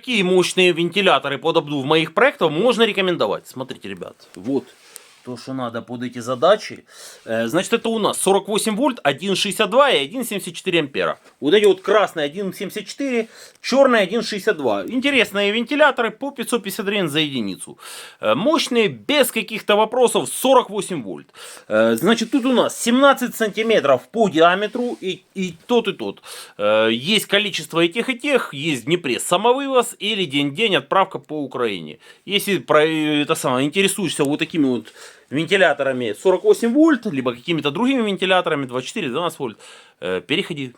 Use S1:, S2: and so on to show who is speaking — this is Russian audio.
S1: Какие мощные вентиляторы под обдув моих проектов можно рекомендовать? Смотрите, ребят, вот то, что надо под эти задачи. Значит, это у нас 48 вольт, 1,62 и 1,74 ампера. Вот эти вот красные 1,74, черные 1,62. Интересные вентиляторы по 550 гривен за единицу. Мощные, без каких-то вопросов, 48 вольт. Значит, тут у нас 17 сантиметров по диаметру и тот, и тот. Есть количество и тех, есть в Днепре самовывоз или день-день отправка по Украине. Если интересуешься вот такими вот вентиляторами 48 вольт, либо какими-то другими вентиляторами 24-12 вольт, переходи.